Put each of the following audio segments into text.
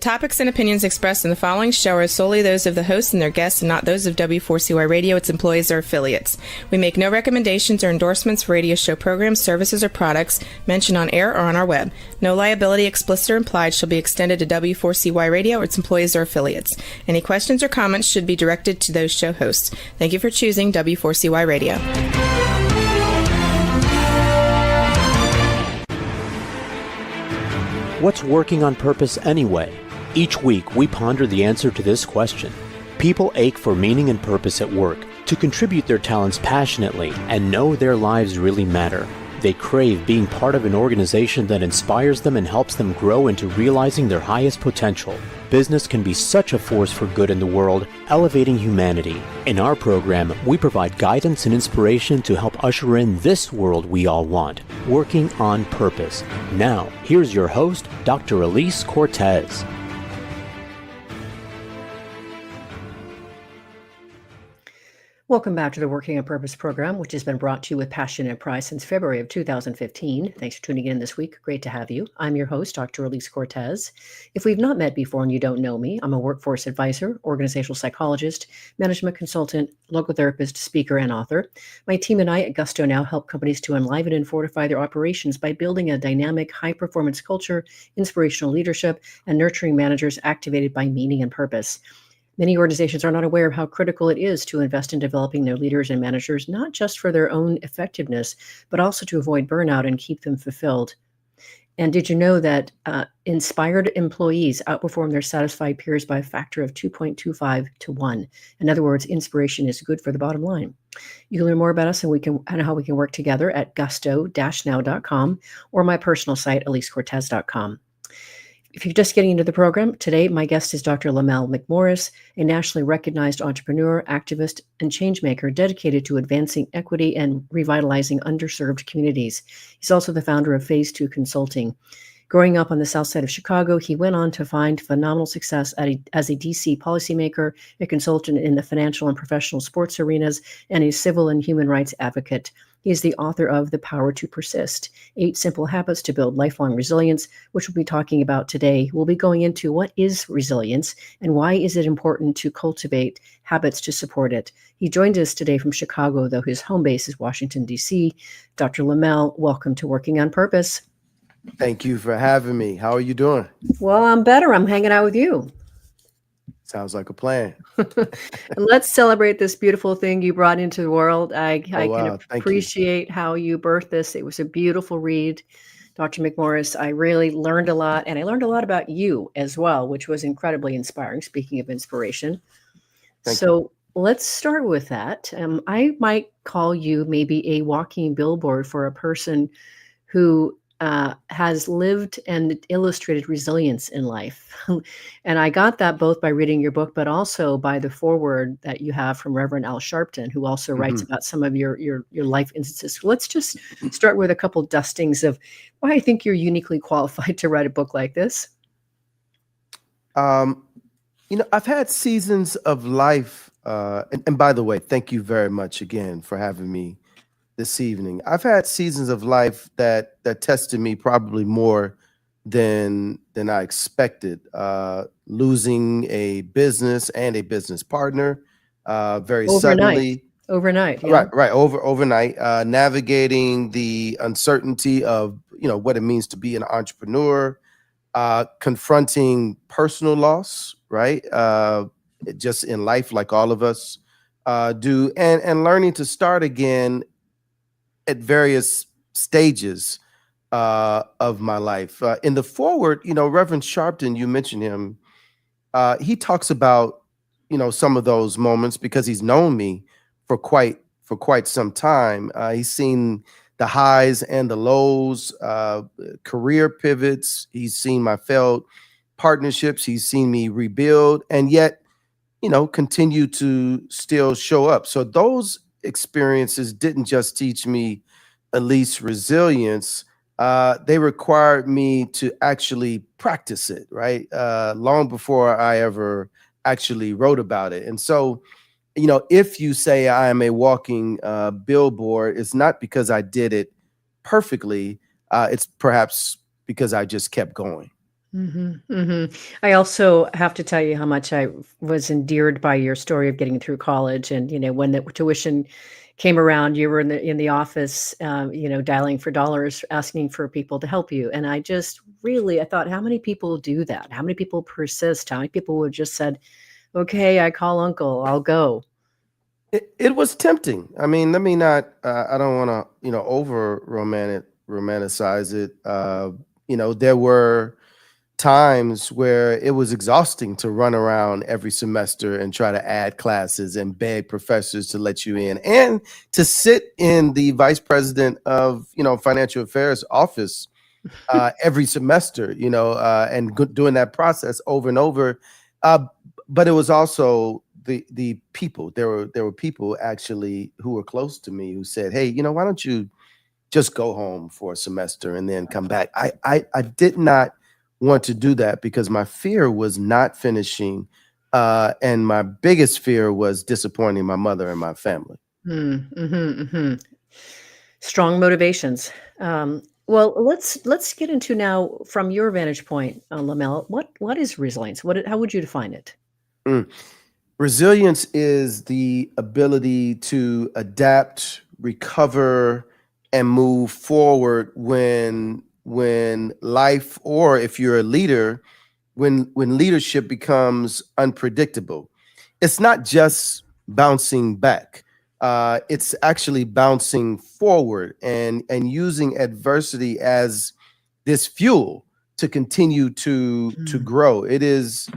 topics and opinions expressed in the following show are solely those of the hosts and their guests and not those of W4CY Radio, its employees, or affiliates. We make no recommendations or endorsements for radio show programs, services, or products mentioned on air or on our web. No liability, explicit or implied, shall be extended to W4CY Radio or its employees or affiliates. Any questions or comments should be directed to those show hosts. Thank you for choosing W4CY Radio. What's working on purpose anyway? Each week, we ponder the answer to this question. People ache for meaning and purpose at work, to contribute their talents passionately and know their lives really matter. They crave being part of an organization that inspires them and helps them grow into realizing their highest potential. Business can be such a force for good in the world, elevating humanity. In our program, we provide guidance and inspiration to help usher in this world we all want, working on purpose. Now, here's your host, Dr. Elise Cortez. Welcome back to the Working on Purpose program, which has been brought to you with passion and pride since February of 2015. Thanks for tuning in this week. Great to have you. I'm your host, Dr. Elise Cortez. If we've not met before and you don't know me, I'm a workforce advisor, organizational psychologist, management consultant, logotherapist, speaker, and author. My team and I at Gusto now help companies to enliven and fortify their operations by building a dynamic, high-performance culture, inspirational leadership, and nurturing managers activated by meaning and purpose. Many organizations are not aware of how critical it is to invest in developing their leaders and managers, not just for their own effectiveness, but also to avoid burnout and keep them fulfilled. And did you know that inspired employees outperform their satisfied peers by a factor of 2.25 to 1? In other words, inspiration is good for the bottom line. You can learn more about us and how we can work together at gusto-now.com or my personal site, elisecortez.com. If you're just getting into the program, today my guest is Dr. Lamell McMorris, a nationally recognized entrepreneur, activist, and changemaker dedicated to advancing equity and revitalizing underserved communities. He's also the founder of Phase 2 Consulting. Growing up on the south side of Chicago, he went on to find phenomenal success as a DC policymaker, a consultant in the financial and professional sports arenas, and a civil and human rights advocate. He is the author of The Power to Persist, 8 Simple Habits to Build Lifelong Resilience, which we'll be talking about today. We'll be going into what is resilience and why is it important to cultivate habits to support it. He joined us today from Chicago, though his home base is Washington, D.C. Dr. Lamell, welcome to Working on Purpose. Thank you for having me. How are you doing? Well, I'm better. I'm hanging out with you. Sounds like a plan. And let's celebrate this beautiful thing you brought into the world. I can appreciate how you birthed this. It was a beautiful read, Dr. McMorris. I really learned a lot, and I learned a lot about you as well, which was incredibly inspiring, speaking of inspiration. Thank you. Let's start with that. I might call you maybe a walking billboard for a person who has lived and illustrated resilience in life. And I got that both by reading your book, but also by the foreword that you have from Reverend Al Sharpton, who also writes about some of your life instances. So let's just start with a couple dustings of why I think you're uniquely qualified to write a book like this. I've had seasons of life, and by the way, thank you very much again for having me this evening. I've had seasons of life that tested me probably more than I expected. Losing a business and a business partner very suddenly. Overnight. Yeah. Right. Overnight. Navigating the uncertainty of what it means to be an entrepreneur, confronting personal loss, right? Just in life, like all of us do, and learning to start again at various stages of my life. In the foreword, Reverend Sharpton, you mentioned him. He talks about, some of those moments because he's known me for quite some time. He's seen the highs and the lows, career pivots. He's seen my failed partnerships. He's seen me rebuild, and yet, continue to still show up. So those experiences didn't just teach me at least resilience, they required me to actually practice it, right? Long before I ever actually wrote about it. And so, if you say I am a walking billboard, it's not because I did it perfectly. It's perhaps because I just kept going. I also have to tell you how much I was endeared by your story of getting through college, and when the tuition came around, you were in the office, dialing for dollars, asking for people to help you. And I just really, I thought, how many people do that? How many people persist? How many people would just said, "Okay, I call uncle, I'll go." It was tempting. I mean, let me not. I don't want to, over romanticize it. There were times where it was exhausting to run around every semester and try to add classes and beg professors to let you in, and to sit in the vice president of financial affairs office every semester, and doing that process over and over. But it was also the people. There were people actually who were close to me who said, "Hey, why don't you just go home for a semester and then come back?" I did not want to do that because my fear was not finishing, and my biggest fear was disappointing my mother and my family. Strong motivations. Well, let's get into now from your vantage point, Lamell. What is resilience? How would you define it? Mm. Resilience is the ability to adapt, recover, and move forward when life, or if you're a leader, when leadership becomes unpredictable. It's not just bouncing back. It's actually bouncing forward and using adversity as this fuel to continue to grow. It is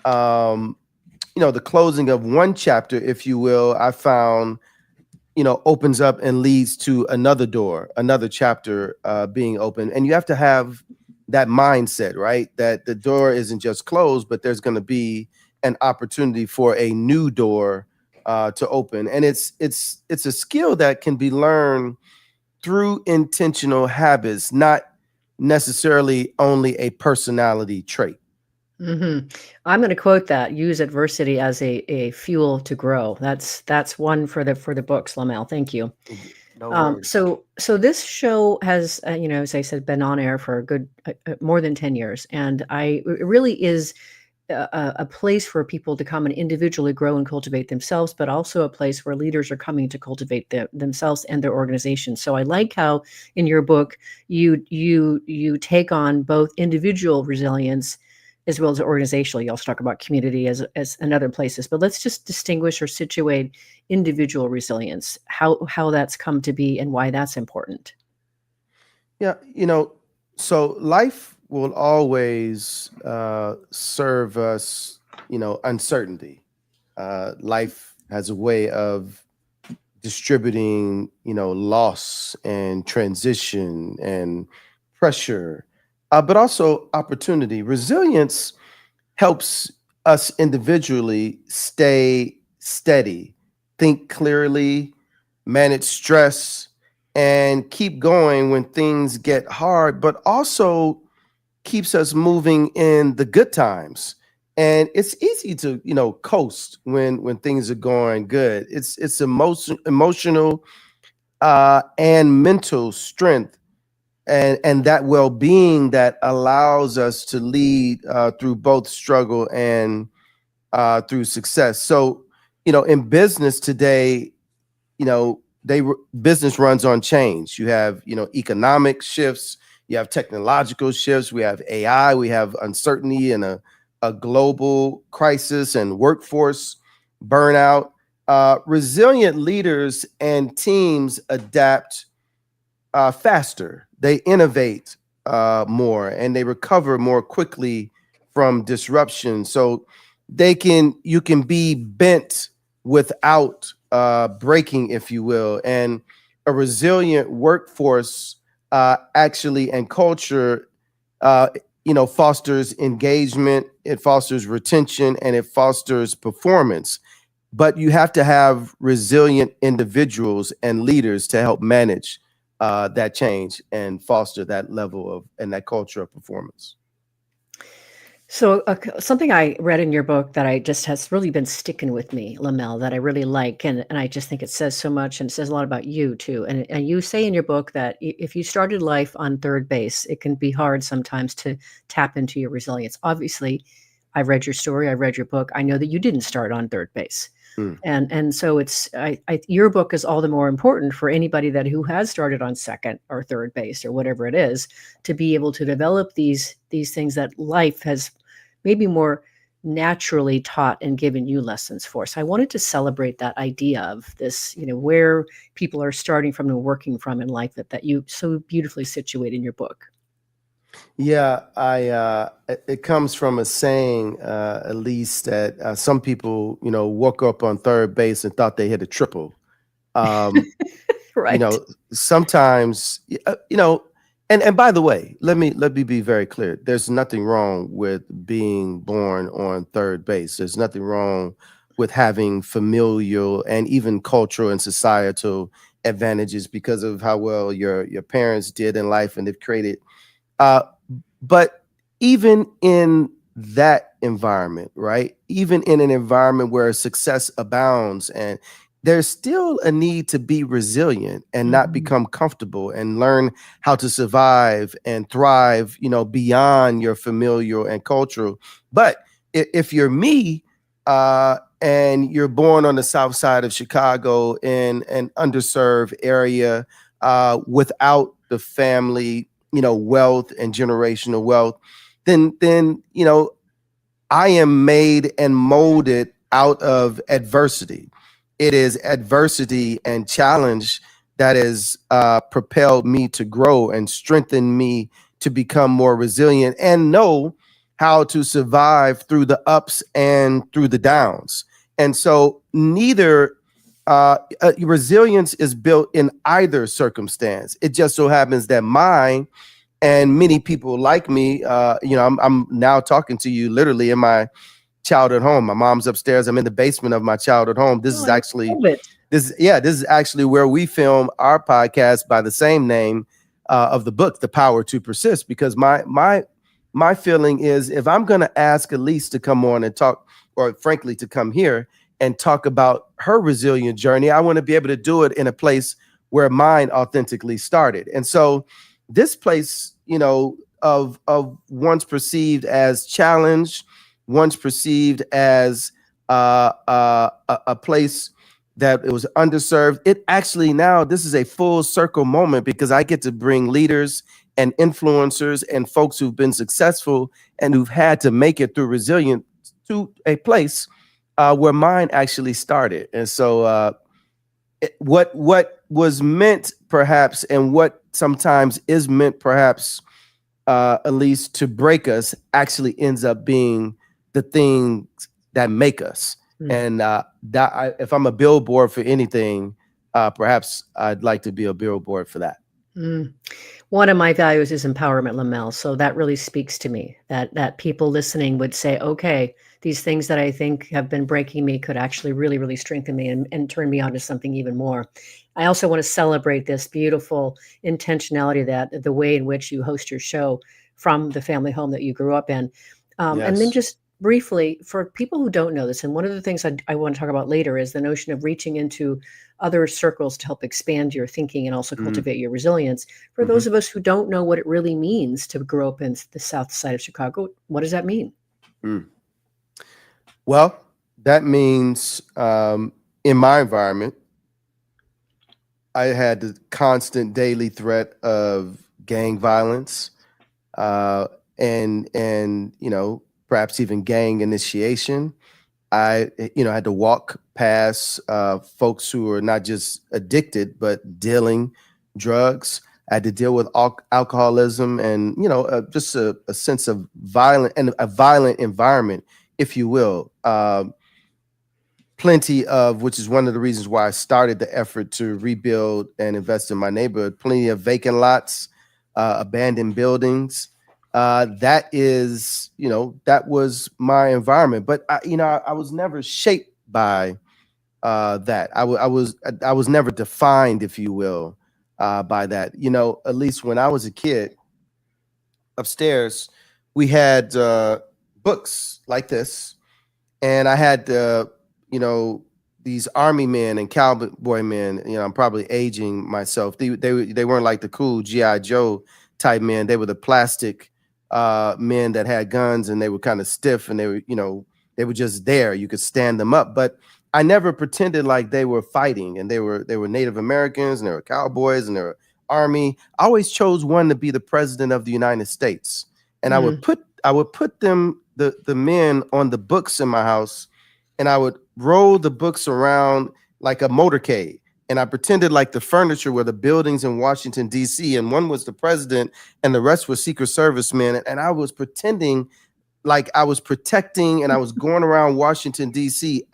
the closing of one chapter, if you will, I found, opens up and leads to another door, another chapter being open. And you have to have that mindset, right? That the door isn't just closed, but there's going to be an opportunity for a new door to open. And it's a skill that can be learned through intentional habits, not necessarily only a personality trait. I'm going to quote that: "Use adversity as a fuel to grow." That's one for the books, Lamell. Thank you. No worries. So this show has, as I said, been on air for a good more than 10 years, and it really is a place for people to come and individually grow and cultivate themselves, but also a place where leaders are coming to cultivate themselves and their organization. So I like how in your book you take on both individual resilience as well as organizational. You also talk about community as in other places, but let's just distinguish or situate individual resilience, how that's come to be and why that's important. Yeah, so life will always serve us, uncertainty. Life has a way of distributing, loss and transition and pressure, but also opportunity. Resilience helps us individually stay steady, think clearly, manage stress, and keep going when things get hard, but also keeps us moving in the good times. And it's easy to, coast when things are going good. It's emotional and mental strength and that well-being that allows us to lead through both struggle and through success. So, in business today, you know business runs on change. You have economic shifts, you have technological shifts, we have AI, we have uncertainty and a global crisis and workforce burnout. Resilient leaders and teams adapt faster, they innovate more, and they recover more quickly from disruption. So you can be bent without breaking, if you will. And a resilient workforce actually and culture, fosters engagement, it fosters retention, and it fosters performance. But you have to have resilient individuals and leaders to help manage that change and foster that level of and that culture of performance. So something I read in your book that I just has really been sticking with me, Lamell, that I really like, and I just think it says so much, and it says a lot about you too. And you say in your book that if you started life on third base, it can be hard sometimes to tap into your resilience. Obviously, I've read your story, I read your book. I know that you didn't start on third base. Mm. And so your book is all the more important for anybody that who has started on second or third base or whatever it is, to be able to develop these things that life has maybe more naturally taught and given you lessons for. So I wanted to celebrate that idea of this, where people are starting from and working from in life that you so beautifully situate in your book. Yeah, it comes from a saying, at least that some people, woke up on third base and thought they hit a triple. Um, Right. Sometimes, and by the way, let me be very clear. There's nothing wrong with being born on third base. There's nothing wrong with having familial and even cultural and societal advantages because of how well your parents did in life and they've created. Uh, but even in that environment, right? Even in an environment where success abounds, and there's still a need to be resilient and not Mhm. become comfortable and learn how to survive and thrive, beyond your familial and cultural. But if you're me, and you're born on the south side of Chicago in an underserved area, without the family, wealth and generational wealth, then I am made and molded out of adversity. It is adversity and challenge that has propelled me to grow and strengthened me to become more resilient and know how to survive through the ups and through the downs. And so neither resilience is built in either circumstance. It just so happens that mine and many people like me, I'm now talking to you literally in my childhood home. My mom's upstairs. I'm in the basement of my childhood home. This Oh, is I actually love it. this is actually where we film our podcast by the same name of the book, The Power to Persist. Because my feeling is, if I'm going to ask Elise to come on and talk, or frankly to come here and talk about her resilient journey, I want to be able to do it in a place where mine authentically started. And so this place, of once perceived as challenge, once perceived as a place that it was underserved. It actually, now this is a full circle moment because I get to bring leaders and influencers and folks who've been successful and who've had to make it through resilience to a place where mine actually started. And so what was meant perhaps, and what sometimes is meant perhaps, at least to break us, actually ends up being the things that make us. Mm. And if I'm a billboard for anything, perhaps I'd like to be a billboard for that. Mm. One of my values is empowerment, Lamell. So that really speaks to me, that people listening would say, okay, these things that I think have been breaking me could actually really, really strengthen me and turn me on to something even more. I also want to celebrate this beautiful intentionality, that the way in which you host your show from the family home that you grew up in. And then Yes. just briefly, for people who don't know this, and one of the things I want to talk about later is the notion of reaching into other circles to help expand your thinking and also Mm-hmm. cultivate your resilience. For Mm-hmm. those of us who don't know what it really means to grow up in the south side of Chicago, what does that mean? Mm. Well, that means, in my environment, I had the constant daily threat of gang violence, uh, and perhaps even gang initiation. I had to walk past folks who are not just addicted but dealing drugs. I had to deal with alcoholism and just a sense of violent and a violent environment, if you will. Plenty of, which is one of the reasons why I started the effort to rebuild and invest in my neighborhood. Plenty of vacant lots, abandoned buildings. That was my environment. But I was never shaped by that. I was never defined, if you will, by that. At least when I was a kid, upstairs we had books like this, and I had these army men and cowboy men. I'm probably aging myself. They weren't like the cool GI Joe type men. They were the plastic men that had guns, and they were kind of stiff, and they were just there. You could stand them up, but I never pretended like they were fighting, and they were Native Americans, and they were cowboys, and they were army. I always chose one to be the president of the United States, and I would put them, the men, on the books in my house, and I would roll the books around like a motorcade. And I pretended like the furniture were the buildings in Washington, D.C., and one was the president and the rest were Secret Service men. And I was pretending like I was protecting, and I was going around Washington, D.C.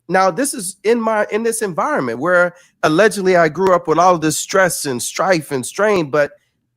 Now this is in this environment where allegedly I grew up with all of this stress and strife and strain, but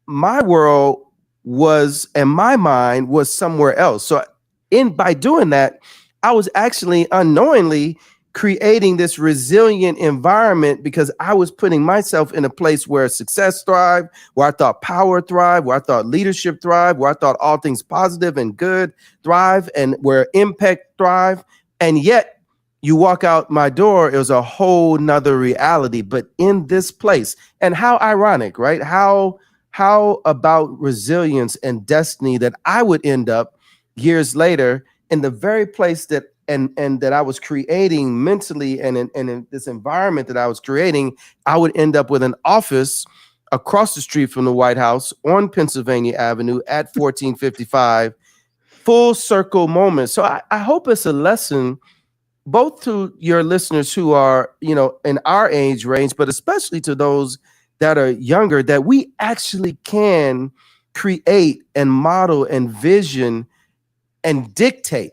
my world and my mind was somewhere else. So by doing that, I was actually unknowingly creating this resilient environment, because I was putting myself in a place where success thrived, where I thought power thrived, where I thought leadership thrived, where I thought all things positive and good thrive, and where impact thrive. And yet you walk out my door, it was a whole nother reality, but in this place. And how ironic, right? How about resilience and destiny that I would end up years later in the very place that that I was creating mentally, and in this environment that I was creating, I would end up with an office across the street from the White House on Pennsylvania Avenue at 1455, full circle moment. So I hope it's a lesson both to your listeners who are, in our age range, but especially to those that are younger, that we actually can create and model and vision and dictate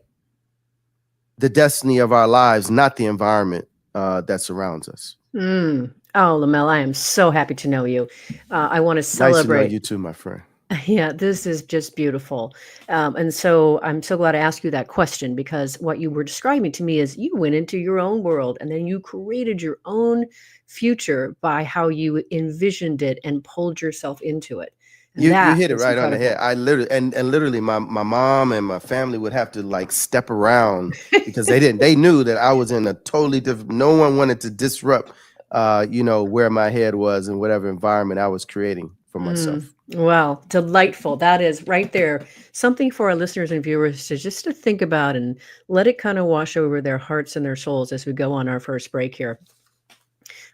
the destiny of our lives, not the environment that surrounds us. Oh, Lamell, I am so happy to know you. I want to celebrate. Nice to know you too, my friend. Yeah, this is just beautiful. And so I'm so glad I asked you that question, because what you were describing to me is you went into your own world and then you created your own future by how you envisioned it and pulled yourself into it. You hit it right on the head. I literally my mom and my family would have to like step around because they knew that I was in a totally different, no one wanted to disrupt where my head was and whatever environment I was creating for myself. Wow, delightful. That is right there. Something for our listeners and viewers to think about and let it kind of wash over their hearts and their souls as we go on our first break here.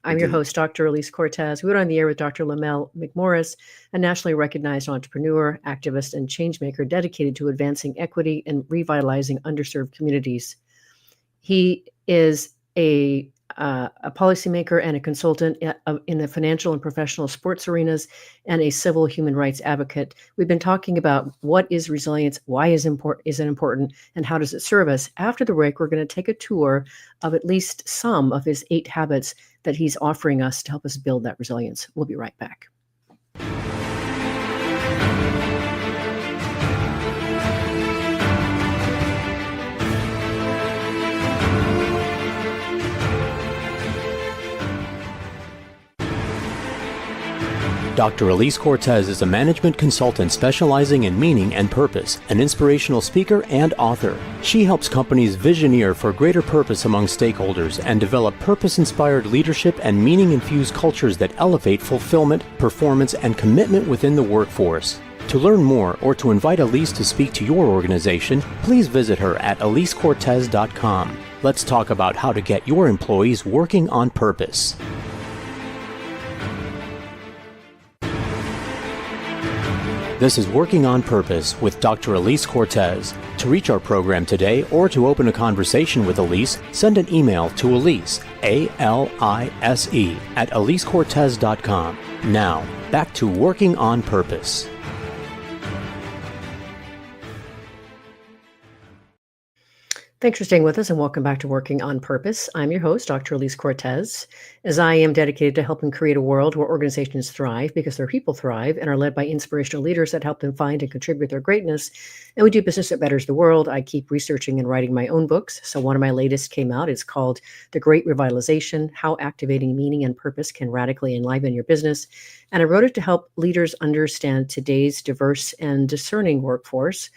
I'm your host, Dr. Elise Cortez. We're on the air with Dr. Lamell McMorris, a nationally recognized entrepreneur, activist, and changemaker dedicated to advancing equity and revitalizing underserved communities. He is a policymaker and a consultant in the financial and professional sports arenas, and a civil human rights advocate. We've been talking about what is resilience, why is it important, and how does it serve us. After the break, we're going to take a tour of at least some of his 8 habits that he's offering us to help us build that resilience. We'll be right back. Dr. Elise Cortez is a management consultant specializing in meaning and purpose, an inspirational speaker and author. She helps companies visioneer for greater purpose among stakeholders and develop purpose-inspired leadership and meaning-infused cultures that elevate fulfillment, performance, and commitment within the workforce. To learn more or to invite Elise to speak to your organization, please visit her at elisecortez.com. Let's talk about how to get your employees working on purpose. This is Working on Purpose with Dr. Elise Cortez. To reach our program today or to open a conversation with Elise, send an email to Elise, A-L-I-S-E, at elisecortez.com. Now, back to Working on Purpose. Thanks for staying with us and welcome back to Working on Purpose. I'm your host, Dr. Elise Cortez, as I am dedicated to helping create a world where organizations thrive because their people thrive and are led by inspirational leaders that help them find and contribute their greatness. And we do business that betters the world. I keep researching and writing my own books. So one of my latest came out. It's called The Great Revitalization: How Activating Meaning and Purpose Can Radically Enliven Your Business. And I wrote it to help leaders understand today's diverse and discerning workforce,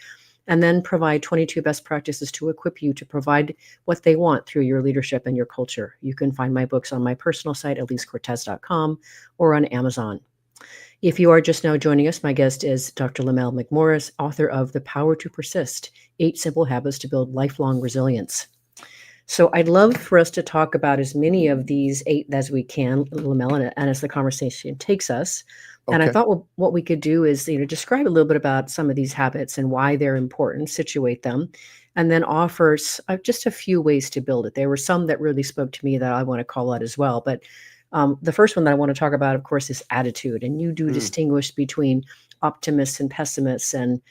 and then provide 22 best practices to equip you to provide what they want through your leadership and your culture. You can find my books on my personal site, elisecortez.com, or on Amazon. If you are just now joining us, my guest is Dr. Lamell McMorris, author of The Power to Persist, 8 Simple Habits to Build Lifelong Resilience. So I'd love for us to talk about as many of these 8 as we can, Lamell, and as the conversation takes us. Okay. And I thought what we could do is, describe a little bit about some of these habits and why they're important, situate them, and then offer just a few ways to build it. There were some that really spoke to me that I want to call out as well. But the first one that I want to talk about, of course, is attitude. And you do distinguish between optimists and pessimists. And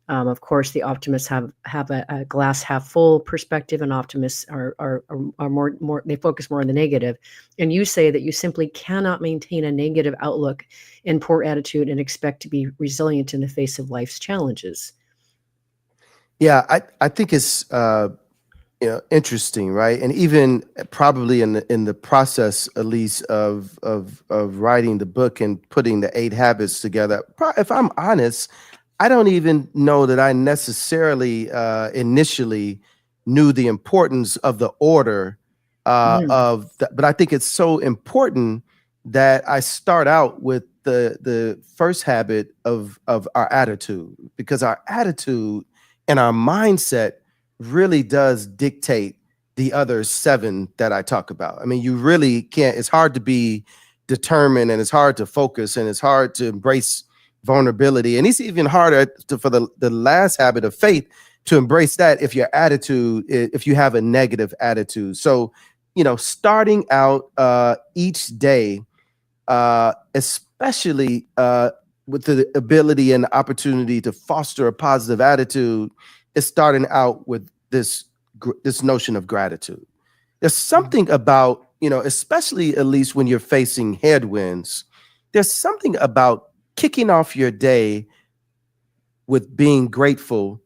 of course, the optimists have a glass half full perspective, and optimists are more they focus more on the negative. And you say that you simply cannot maintain a negative outlook and poor attitude and expect to be resilient in the face of life's challenges. Yeah, I think it's interesting, right? And even probably in the process, at least of writing the book and putting the 8 habits together, if I'm honest, I don't even know that I necessarily initially knew the importance of the order but I think it's so important that I start out with the first habit of our attitude, because our attitude and our mindset really does dictate the other 7 that I talk about. I mean, you really can't, it's hard to be determined, and it's hard to focus, and it's hard to embrace vulnerability. And it's even harder for the last habit of faith to embrace that if you have a negative attitude. So, starting out each day, especially with the ability and the opportunity to foster a positive attitude, is starting out with this notion of gratitude. There's something about, especially at least when you're facing headwinds, there's something about kicking off your day with being grateful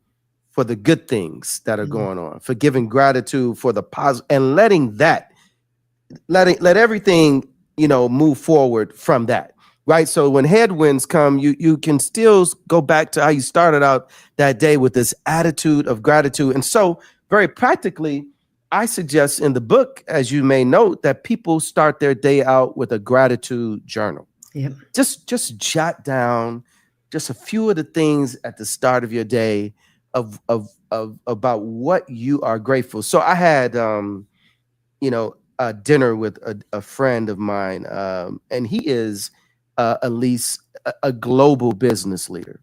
for the good things that are going on, for giving gratitude for the positive, and let everything, move forward from that. Right. So when headwinds come, you can still go back to how you started out that day with this attitude of gratitude. And so very practically, I suggest in the book, as you may note, that people start their day out with a gratitude journal. Yep. Just jot down just a few of the things at the start of your day of about what you are grateful. So I had a dinner with a friend of mine, and he is at least a global business leader.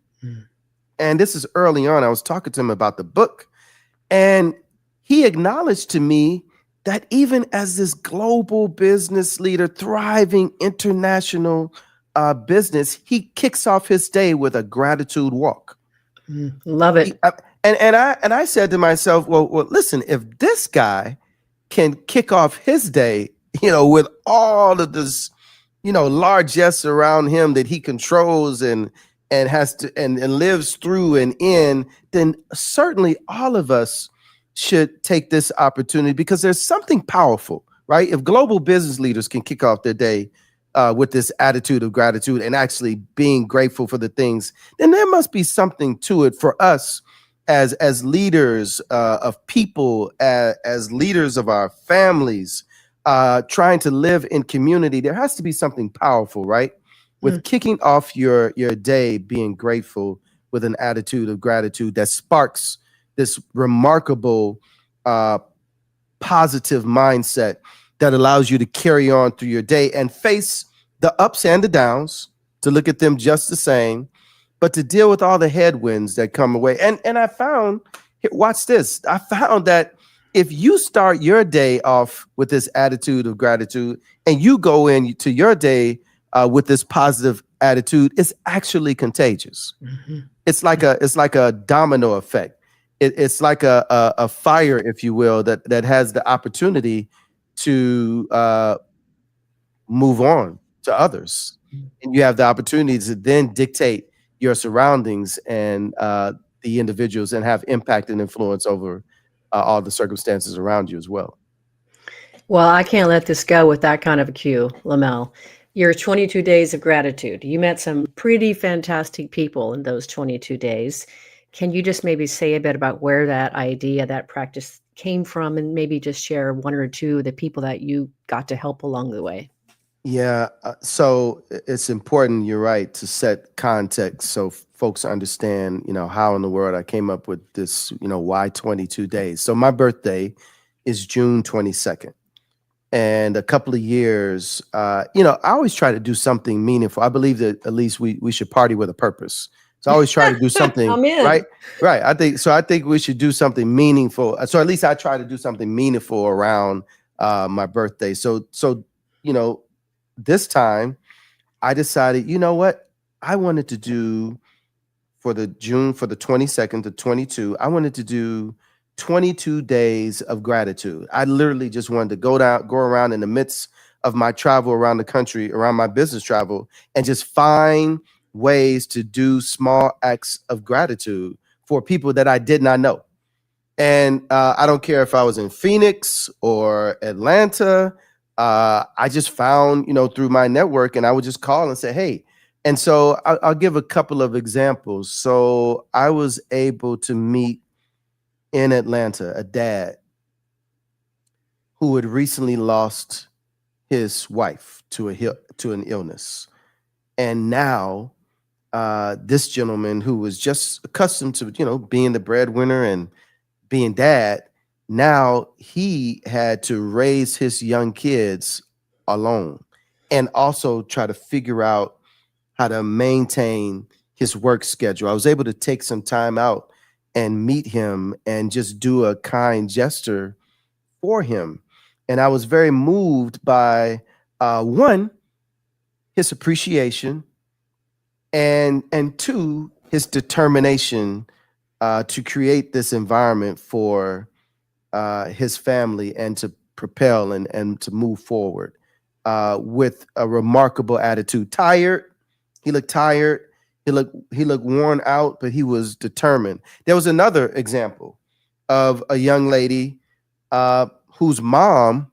And this is early on. I was talking to him about the book, and he acknowledged to me that even as this global business leader, thriving international business, he kicks off his day with a gratitude walk. Love it. And I said to myself, well, listen, if this guy can kick off his day, with all of this, largesse around him that he controls and has to and lives through and in, then certainly all of us should take this opportunity, because there's something powerful, right? If global business leaders can kick off their day with this attitude of gratitude and actually being grateful for the things, then there must be something to it for us as leaders of people, as leaders of our families, trying to live in community. There has to be something powerful, right? With kicking off your day, being grateful with an attitude of gratitude that sparks this remarkable positive mindset that allows you to carry on through your day and face the ups and the downs, to look at them just the same, but to deal with all the headwinds that come away. And I found, watch this, I found that if you start your day off with this attitude of gratitude and you go into your day with this positive attitude, it's actually contagious. It's like a domino effect. It's like a fire, if you will, that has the opportunity to move on to others. And you have the opportunity to then dictate your surroundings and the individuals, and have impact and influence over all the circumstances around you as well. Well, I can't let this go with that kind of a cue, Lamell. Your 22 days of gratitude. You met some pretty fantastic people in those 22 days. Can you just maybe say a bit about where that idea, that practice came from, and maybe just share one or two of the people that you got to help along the way? Yeah, so it's important, you're right, to set context so folks understand, how in the world I came up with this, why 22 days. So my birthday is June 22nd. And a couple of years, I always try to do something meaningful. I believe that at least we should party with a purpose. So I always try to do something, I'm in. right? Right. I think we should do something meaningful. So at least I try to do something meaningful around my birthday. So you know, this time I decided, you know what? I wanted to do for the 22nd to 22, I wanted to do 22 days of gratitude. I literally just wanted to go around in the midst of my travel around the country, around my business travel, and just find ways to do small acts of gratitude for people that I did not know. And I don't care if I was in Phoenix or Atlanta. I just found, through my network, and I would just call and say, hey. And so I'll give a couple of examples. So I was able to meet in Atlanta a dad who had recently lost his wife to an illness. And now this gentleman who was just accustomed to, being the breadwinner and being dad, now he had to raise his young kids alone and also try to figure out how to maintain his work schedule. I was able to take some time out and meet him and just do a kind gesture for him. And I was very moved by one, his appreciation, and two, his determination to create this environment for his family and to propel and to move forward with a remarkable attitude. He looked tired. He looked worn out, but he was determined. There was another example of a young lady whose mom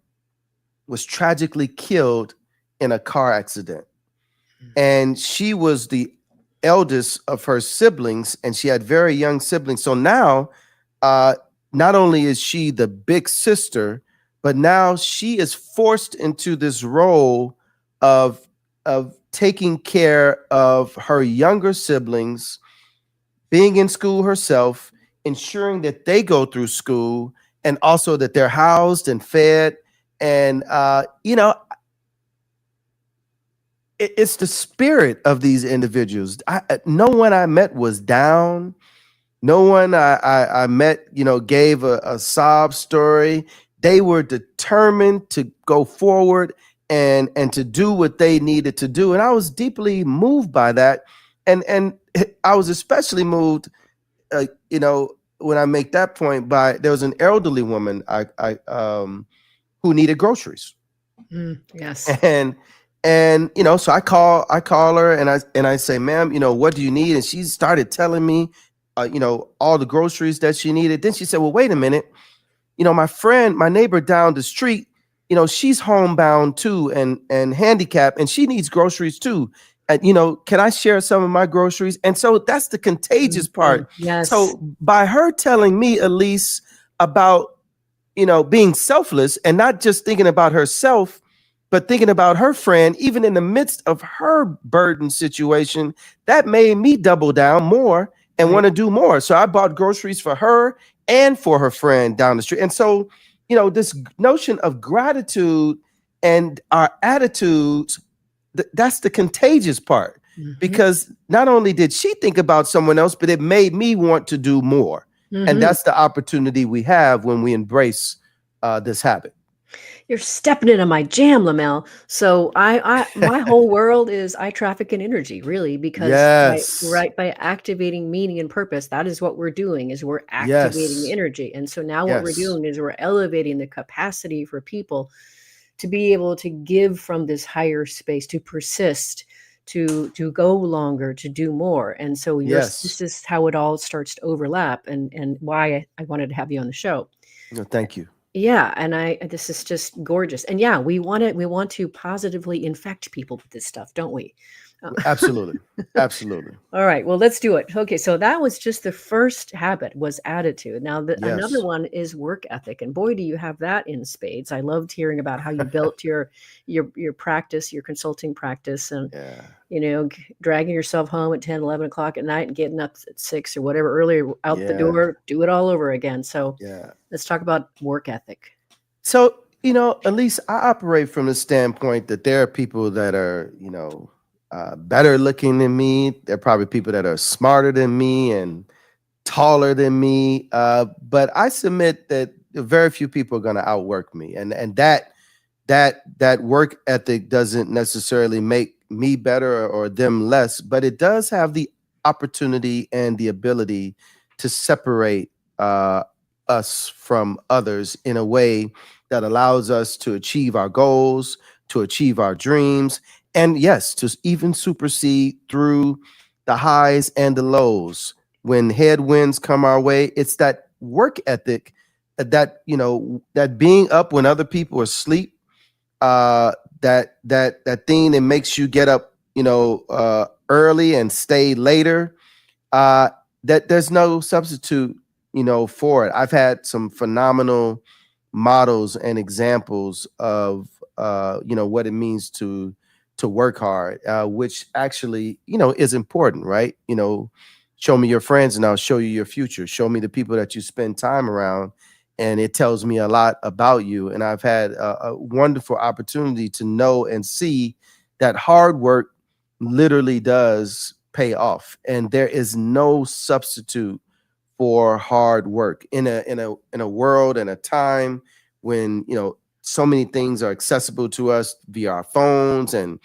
was tragically killed in a car accident. And she was the eldest of her siblings, and she had very young siblings. So now, not only is she the big sister, but now she is forced into this role of taking care of her younger siblings, being in school herself, ensuring that they go through school, and also that they're housed and fed. And it's the spirit of these individuals. No one I met was down. No one I met, gave a sob story. They were determined to go forward and to do what they needed to do. And I was deeply moved by that. And I was especially moved, when I make that point, there was an elderly woman who needed groceries. Yes. And so I call her and I say, ma'am, what do you need? And she started telling me all the groceries that she needed. Then she said, well, wait a minute. My neighbor down the street, she's homebound too and handicapped, and she needs groceries too. And, can I share some of my groceries? And so that's the contagious part. Yes. So by her telling me, Elise, about, being selfless and not just thinking about herself, but thinking about her friend, even in the midst of her burden situation, that made me double down more and want to do more. So I bought groceries for her and for her friend down the street. And so, this notion of gratitude and our attitudes, that's the contagious part. Mm-hmm. Because not only did she think about someone else, but it made me want to do more. Mm-hmm. And that's the opportunity we have when we embrace this habit. You're stepping into my jam, Lamell. So my whole world is I traffic in energy, really, because by activating meaning and purpose, that is what we're doing, is we're activating energy. And so now what we're doing is we're elevating the capacity for people to be able to give from this higher space, to persist, to go longer, to do more. And so this is how it all starts to overlap, and why I wanted to have you on the show. No, thank you. Yeah, and this is just gorgeous. And we want to positively infect people with this stuff, don't we? Absolutely. Absolutely. All right, well, let's do it. Okay, so that was just the first habit, was attitude. Now, another Yes. one is work ethic, and boy, do you have that in spades. I loved hearing about how you built your practice, your consulting practice, and Yeah. dragging yourself home at 10, 11 o'clock at night and getting up at 6 or whatever earlier out the Yeah. door, do it all over again. So Yeah. let's talk about work ethic. So, at least I operate from the standpoint that there are people that are, better looking than me. There are probably people that are smarter than me and taller than me. But I submit that very few people are going to outwork me, and that work ethic doesn't necessarily make me better or them less, but it does have the opportunity and the ability to separate us from others in a way that allows us to achieve our goals, to achieve our dreams, and yes, to even supersede through the highs and the lows. When headwinds come our way, it's that work ethic, that being up when other people are asleep, that thing that makes you get up, early and stay later. Uh, that there's no substitute, for it. I've had some phenomenal models and examples of, what it means to work hard, which actually, is important, right? Show me your friends and I'll show you your future. Show me the people that you spend time around, and it tells me a lot about you. And I've had a wonderful opportunity to know and see that hard work literally does pay off, and there is no substitute for hard work in a world and a time when so many things are accessible to us via our phones and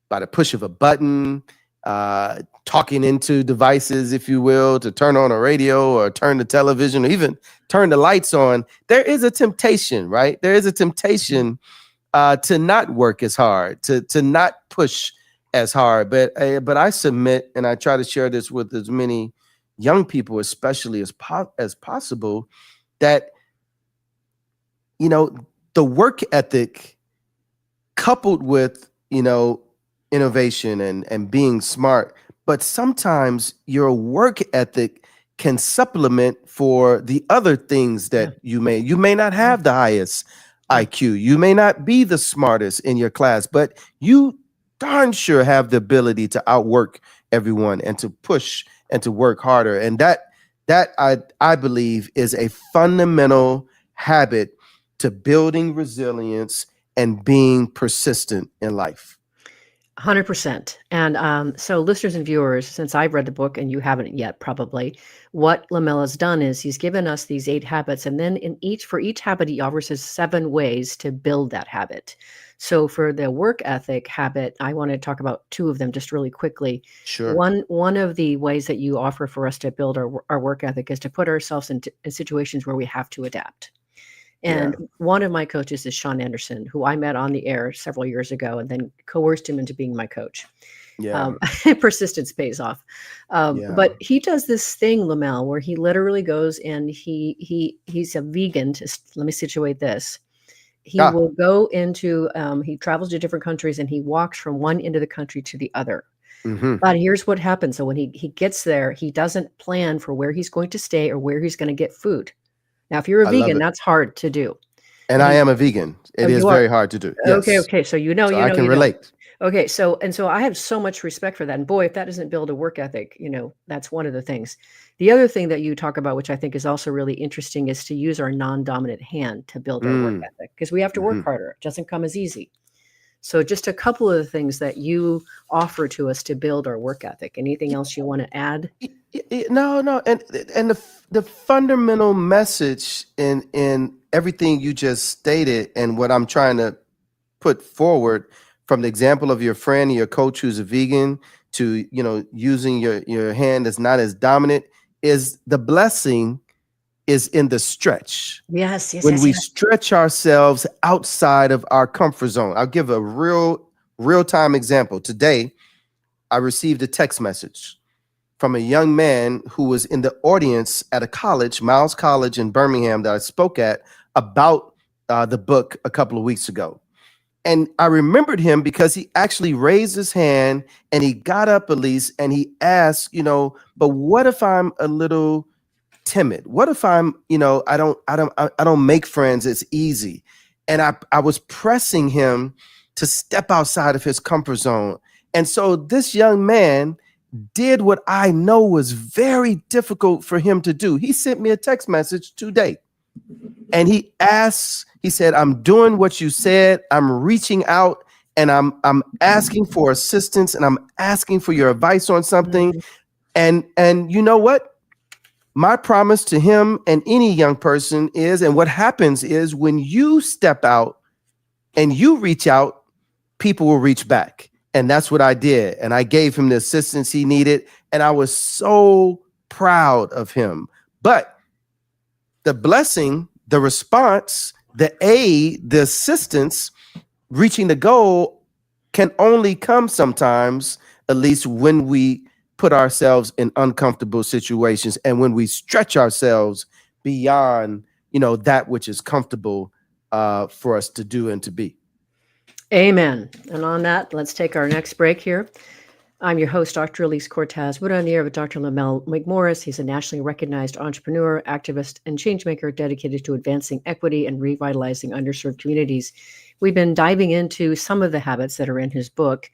by the push of a button, talking into devices, if you will, to turn on a radio or turn the television or even turn the lights on. There is a temptation, right? There is a temptation to not work as hard, to not push as hard. But I submit, and I try to share this with as many young people, especially as possible, that the work ethic coupled with innovation and being smart, but sometimes your work ethic can supplement for the other things that you may not have the highest IQ, you may not be the smartest in your class, but you darn sure have the ability to outwork everyone and to push and to work harder. And that I believe is a fundamental habit to building resilience and being persistent in life. 100%. And so listeners and viewers, since I've read the book and you haven't yet, probably, what Lamell has done is he's given us these 8 habits, and then for each habit, he offers us 7 ways to build that habit. So for the work ethic habit, I want to talk about 2 of them just really quickly. Sure. One of the ways that you offer for us to build our work ethic is to put ourselves in situations where we have to adapt. And one of my coaches is Sean Anderson, who I met on the air several years ago and then coerced him into being my coach. Persistence pays off. But he does this thing, Lamell, where he literally goes and he's a vegan. Let me situate this. He will go into, he travels to different countries and he walks from one end of the country to the other. Mm-hmm. But here's what happens. So when he gets there, he doesn't plan for where he's going to stay or where he's going to get food. Now, if you're a vegan, that's hard to do. And I am a vegan. It is very hard to do. Yes. Okay. So I can relate. Okay. So I have so much respect for that. And boy, if that doesn't build a work ethic, that's one of the things. The other thing that you talk about, which I think is also really interesting, is to use our non-dominant hand to build our work ethic, because we have to work harder. It doesn't come as easy. So just a couple of the things that you offer to us to build our work ethic. Anything else you want to add? No. And the fundamental message in everything you just stated and what I'm trying to put forward, from the example of your friend, your coach who's a vegan, to, using your hand that's not as dominant, is the blessing is in the stretch. Yes. When we stretch ourselves outside of our comfort zone. I'll give a real-time example. Today, I received a text message from a young man who was in the audience at a college, Miles College in Birmingham, that I spoke at about the book a couple of weeks ago. and I remembered him because he actually raised his hand and he got up, Elise, and he asked, but what if I'm a little timid? What if I'm, I don't make friends as easy? And I was pressing him to step outside of his comfort zone. And so this young man did what I know was very difficult for him to do. He sent me a text message today. And he said, I'm doing what you said. I'm reaching out and I'm asking for assistance and I'm asking for your advice on something. And you know what? My promise to him and any young person is, and what happens is when you step out and you reach out, people will reach back. And that's what I did. And I gave him the assistance he needed. And I was so proud of him. But the blessing, the response, the aid, the assistance, reaching the goal can only come sometimes, at least when we put ourselves in uncomfortable situations and when we stretch ourselves beyond, that which is comfortable for us to do and to be. Amen. And on that, let's take our next break here. I'm your host, Dr. Elise Cortez. We're on the air with Dr. Lamell McMorris. He's a nationally recognized entrepreneur, activist, and changemaker dedicated to advancing equity and revitalizing underserved communities. We've been diving into some of the habits that are in his book.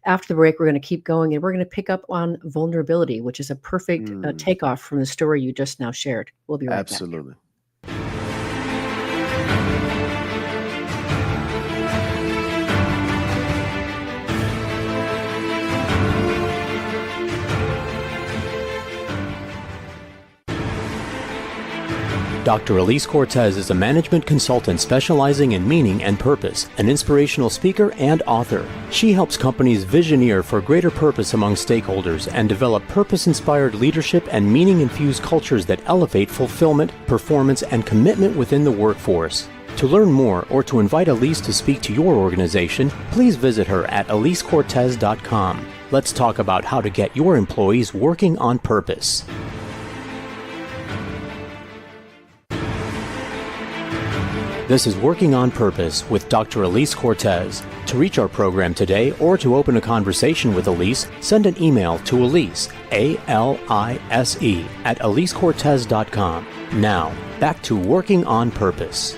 After the break, we're going to keep going, and we're going to pick up on vulnerability, which is a perfect takeoff from the story you just now shared. We'll be right back. Absolutely. Dr. Elise Cortez is a management consultant specializing in meaning and purpose, an inspirational speaker and author. She helps companies visioneer for greater purpose among stakeholders and develop purpose-inspired leadership and meaning-infused cultures that elevate fulfillment, performance, and commitment within the workforce. To learn more or to invite Elise to speak to your organization, please visit her at elisecortez.com. Let's talk about how to get your employees working on purpose. This is Working on Purpose with Dr. Elise Cortez. To reach our program today or to open a conversation with Elise, send an email to Elise, A-L-I-S-E, at elisecortez.com. Now, back to Working on Purpose.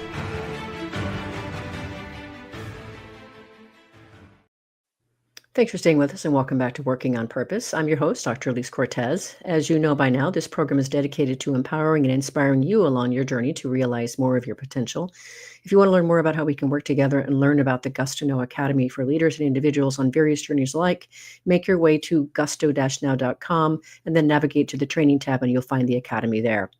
Thanks for staying with us and welcome back to Working on Purpose. I'm your host, Dr. Elise Cortez. As you know by now, this program is dedicated to empowering and inspiring you along your journey to realize more of your potential. If you want to learn more about how we can work together and learn about the Gusto Now Academy for leaders and individuals on various journeys alike, make your way to gusto-now.com and then navigate to the training tab and you'll find the academy there.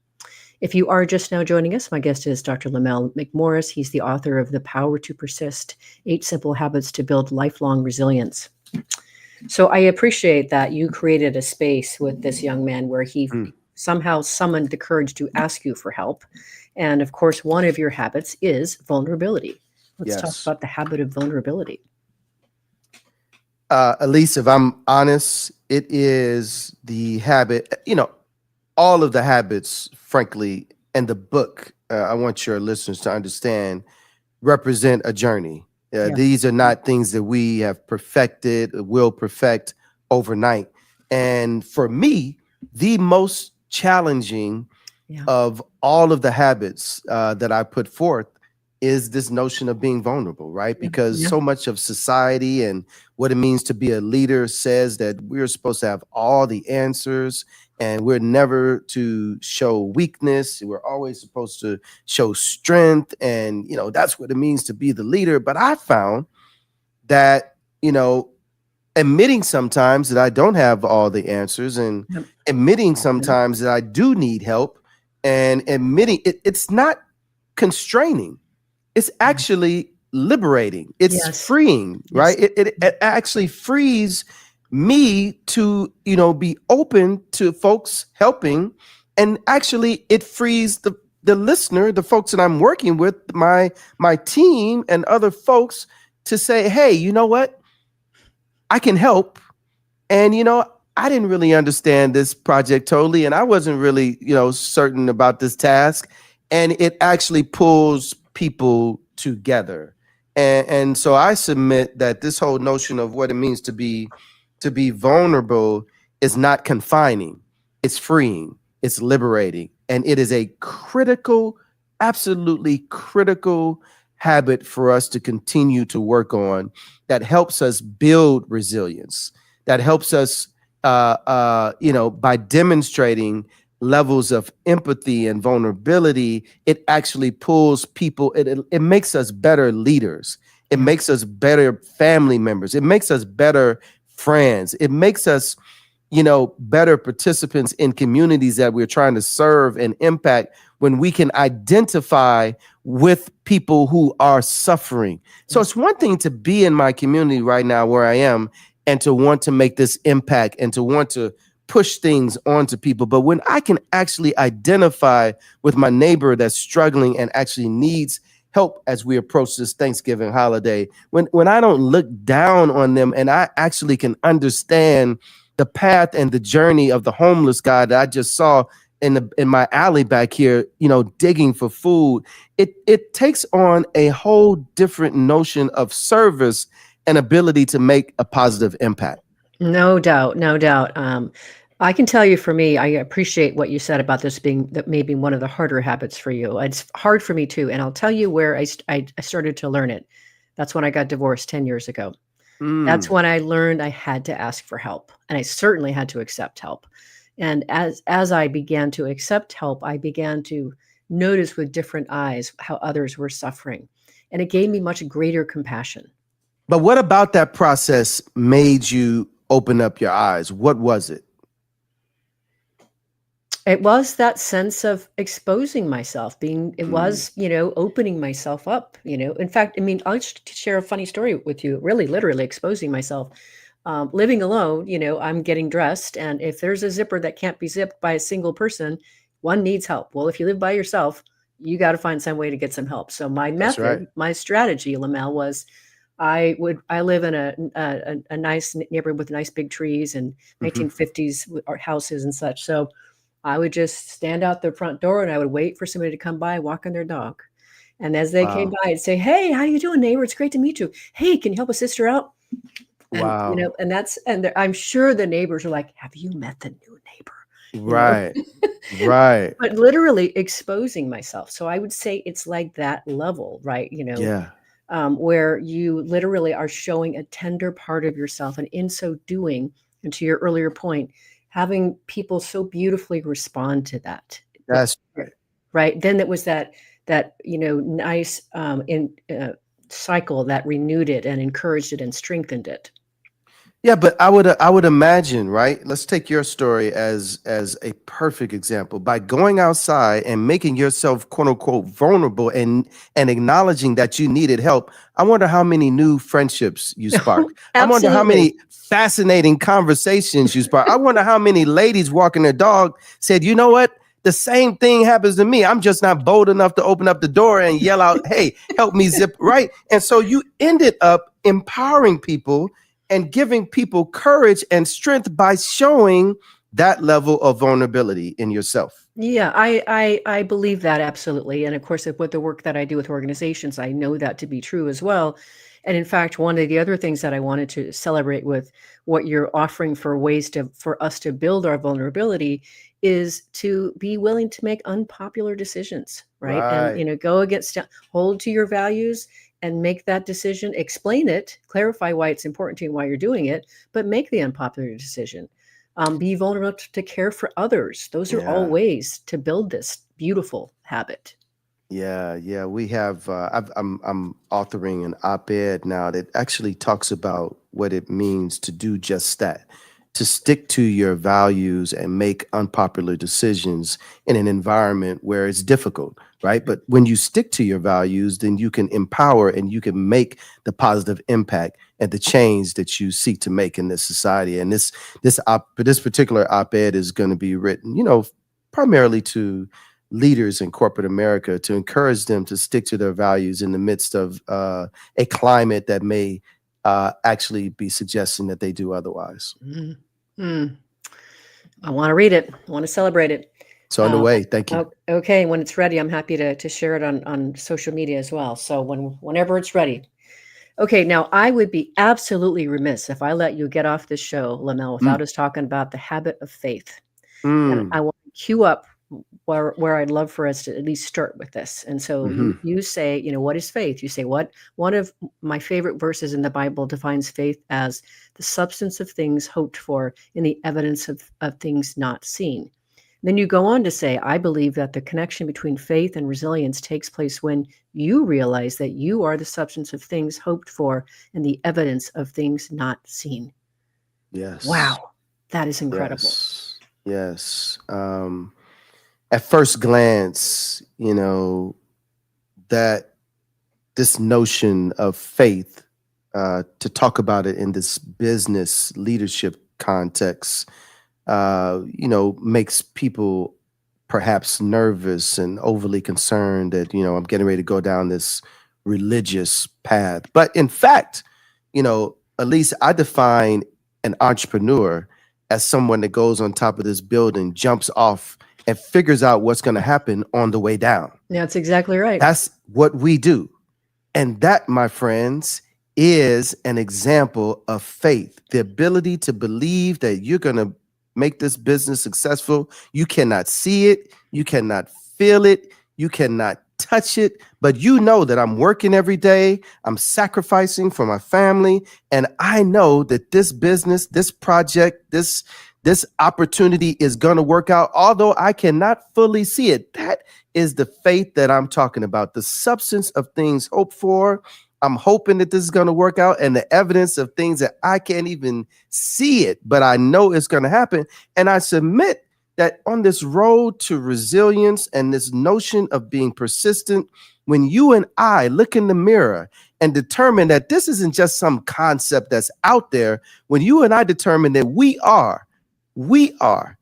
If you are just now joining us, my guest is Dr. Lamell McMorris. He's the author of The Power to Persist, 8 Simple Habits to Build Lifelong Resilience. So I appreciate that you created a space with this young man where he somehow summoned the courage to ask you for help. And of course, one of your habits is vulnerability. Let's talk about the habit of vulnerability. Elise, if I'm honest, it is the habit, all of the habits, frankly, and the book, I want your listeners to understand, represent a journey. These are not things that we have perfected, will perfect overnight. And for me, the most challenging of all of the habits that I put forth is this notion of being vulnerable, right? Because so much of society and what it means to be a leader says that we're supposed to have all the answers and we're never to show weakness. We're always supposed to show strength. And, that's what it means to be the leader. But I found that, admitting sometimes that I don't have all the answers and admitting sometimes that I do need help and admitting it's not constraining. It's actually liberating. It's freeing, right? It actually frees me to, be open to folks helping. And actually it frees the listener, the folks that I'm working with, my team and other folks to say, hey, you know what? I can help. And, I didn't really understand this project totally. And I wasn't really, certain about this task. And it actually pulls people together. And so I submit that this whole notion of what it means to be vulnerable is not confining. It's freeing. It's liberating. And it is a critical, absolutely critical habit for us to continue to work on that helps us build resilience, that helps us, by demonstrating levels of empathy and vulnerability. It actually pulls people, it makes us better leaders. It makes us better family members. It makes us better friends. It makes us, better participants in communities that we're trying to serve and impact when we can identify with people who are suffering. So it's one thing to be in my community right now where I am and to want to make this impact and to want to push things onto people. But when I can actually identify with my neighbor that's struggling and actually needs help as we approach this Thanksgiving holiday, when I don't look down on them and I actually can understand the path and the journey of the homeless guy that I just saw in my alley back here, digging for food, it takes on a whole different notion of service and ability to make a positive impact. No doubt, no doubt. I can tell you for me, I appreciate what you said about this being that maybe one of the harder habits for you. It's hard for me too. And I'll tell you where I started to learn it. That's when I got divorced 10 years ago. That's when I learned I had to ask for help. And I certainly had to accept help. And as I began to accept help, I began to notice with different eyes how others were suffering. And it gave me much greater compassion. But what about that process made you open up your eyes? What was it? It was that sense of exposing myself, opening myself up, In fact, I mean, I'll just share a funny story with you, really, literally exposing myself. Living alone, I'm getting dressed, and if there's a zipper that can't be zipped by a single person, one needs help. Well, if you live by yourself, you got to find some way to get some help. So my method, right. My strategy, Lamell, was I live in a nice neighborhood with nice big trees and 1950s houses and such. So I would just stand out the front door and I would wait for somebody to come by walking their dog. And as they came by, I'd say, "Hey, how you doing, neighbor? It's great to meet you. Hey, can you help a sister out?" And, Wow. I'm sure the neighbors are like, "Have you met the new neighbor?" Right. Right. But literally exposing myself. So I would say it's like that level, right? Yeah. Where you literally are showing a tender part of yourself. And in so doing, and to your earlier point, having people so beautifully respond to that. That's right. Right. Then it was that nice cycle that renewed it and encouraged it and strengthened it. Yeah, but I would imagine, right? Let's take your story as a perfect example. By going outside and making yourself quote unquote vulnerable and acknowledging that you needed help, I wonder how many new friendships you sparked. I wonder how many fascinating conversations you sparked. I wonder how many ladies walking their dog said, "You know what? The same thing happens to me. I'm just not bold enough to open up the door and yell out, 'Hey, help me zip,' right?" And so you ended up empowering people and giving people courage and strength by showing that level of vulnerability in yourself. Yeah, I believe that absolutely. And of course, with the work that I do with organizations, I know that to be true as well. And in fact, one of the other things that I wanted to celebrate with what you're offering for ways for us to build our vulnerability is to be willing to make unpopular decisions, right? And go against, hold to your values and make that decision, explain it, clarify why it's important to you and why you're doing it, but make the unpopular decision. Be vulnerable to care for others. Those are all ways to build this beautiful habit. Yeah. We have. I'm authoring an op-ed now that actually talks about what it means to do just that, to stick to your values and make unpopular decisions in an environment where it's difficult, right? But when you stick to your values, then you can empower and you can make the positive impact and the change that you seek to make in this society. And this particular op-ed is going to be written, primarily to leaders in corporate America to encourage them to stick to their values in the midst of a climate that may actually be suggesting that they do otherwise. I want to read it. I want to celebrate it. It's on the way. Thank you. Okay. When it's ready, I'm happy to share it on social media as well. So whenever it's ready. Okay, now I would be absolutely remiss if I let you get off this show, Lamell, without Mm, us talking about the habit of faith. And mm, I want to cue up where I'd love for us to at least start with this. And so hmm you say, what is faith? You say, what one of my favorite verses in the Bible defines faith as the substance of things hoped for and the evidence of things not seen. Then you go on to say, I believe that the connection between faith and resilience takes place when you realize that you are the substance of things hoped for and the evidence of things not seen. Yes. Wow, that is incredible. Yes. Yes. At first glance, that this notion of faith, to talk about it in this business leadership context, makes people perhaps nervous and overly concerned that, I'm getting ready to go down this religious path. But in fact, at least I define an entrepreneur as someone that goes on top of this building, jumps off, and figures out what's going to happen on the way down. That's exactly right. That's what we do. And that, my friends, is an example of faith, the ability to believe that you're going to make this business successful. You cannot see it, you cannot feel it, you cannot touch it, but you know that I'm working every day, I'm sacrificing for my family, and I know that this business, this project, this opportunity is going to work out, although I cannot fully see it. That is the faith that I'm talking about, the substance of things hoped for. I'm hoping that this is going to work out, and the evidence of things that I can't even see it, but I know it's going to happen. And I submit that on this road to resilience and this notion of being persistent, when you and I look in the mirror and determine that this isn't just some concept that's out there, when you and I determine that we are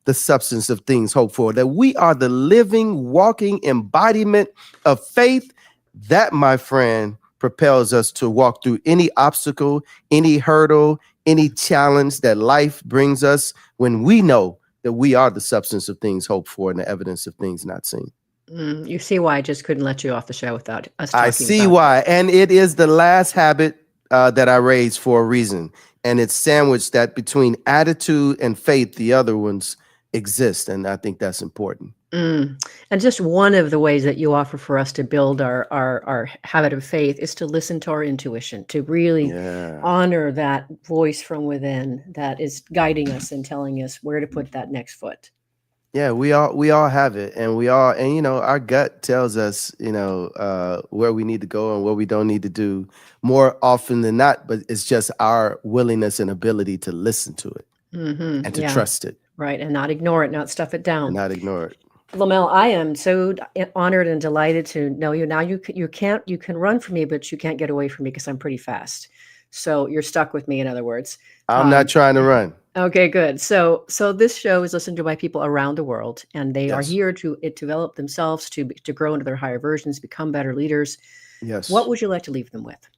the substance of things hoped for, that we are the living, walking embodiment of faith, that, my friend, propels us to walk through any obstacle, any hurdle, any challenge that life brings us, when we know that we are the substance of things hoped for and the evidence of things not seen. You see why I just couldn't let you off the show without us talking I see about why. And it is the last habit that I raised for a reason. And it's sandwiched that between attitude and faith, the other ones exist. And I think that's important. And just one of the ways that you offer for us to build our habit of faith is to listen to our intuition, to really honor that voice from within that is guiding us and telling us where to put that next foot. Yeah, we all have it, and our gut tells us, where we need to go and what we don't need to do more often than not, but it's just our willingness and ability to listen to it and to trust it. Right, and not ignore it, not stuff it down. And not ignore it. Lamell, I am so honored and delighted to know you. Now you can run from me, but you can't get away from me because I'm pretty fast. So you're stuck with me, in other words. I'm not trying to run. Okay, good. So this show is listened to by people around the world, and they are here to develop themselves, to grow into their higher versions, become better leaders. Yes. What would you like to leave them with?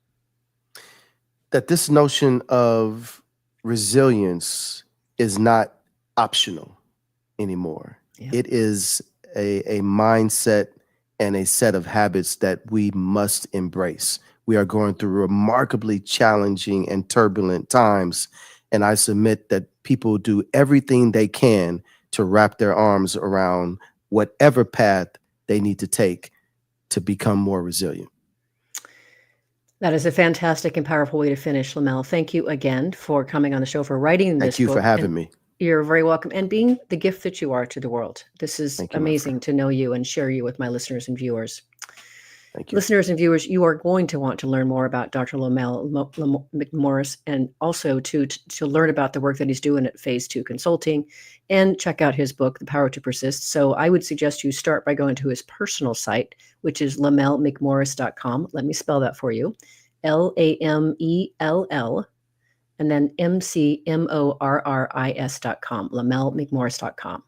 That this notion of resilience is not optional anymore. Yeah. It is a mindset and a set of habits that we must embrace. We are going through remarkably challenging and turbulent times, and I submit that people do everything they can to wrap their arms around whatever path they need to take to become more resilient. That is a fantastic and powerful way to finish, Lamell. Thank you again for coming on the show, for writing this book. Thank you for having me. You're very welcome, and being the gift that you are to the world. This is amazing to know you and share you with my listeners and viewers. Thank you. Listeners and viewers, you are going to want to learn more about Dr. Lamell McMorris, and also to learn about the work that he's doing at Phase 2 Consulting, and check out his book, The Power to Persist. So I would suggest you start by going to his personal site, which is lamellmcmorris.com. Let me spell that for you. LAMELL, and then MCMORRIS.com, lamellmcmorris.com.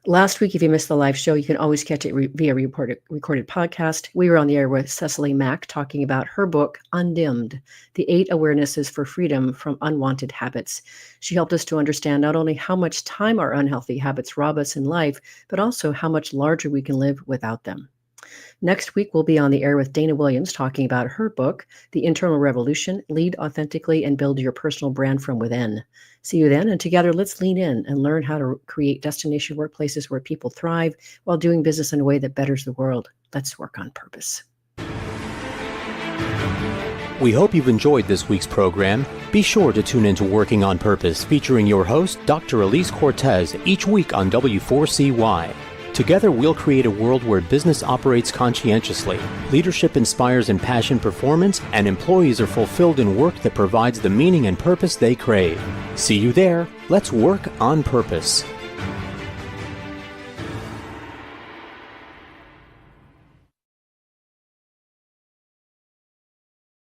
Last week, if you missed the live show, you can always catch it via recorded podcast. We were on the air with Cecily Mack talking about her book, Undimmed, the 8 Awarenesses for Freedom from Unwanted Habits. She helped us to understand not only how much time our unhealthy habits rob us in life, but also how much larger we can live without them. Next week, we'll be on the air with Dana Williams talking about her book, The Internal Revolution, Lead Authentically and Build Your Personal Brand from Within. See you then, and together let's lean in and learn how to create destination workplaces where people thrive while doing business in a way that betters the world. Let's work on purpose. We hope you've enjoyed this week's program. Be sure to tune in to Working on Purpose, featuring your host, Dr. Elise Cortez, each week on W4CY. Together, we'll create a world where business operates conscientiously, leadership inspires impassioned performance, and employees are fulfilled in work that provides the meaning and purpose they crave. See you there. Let's work on purpose.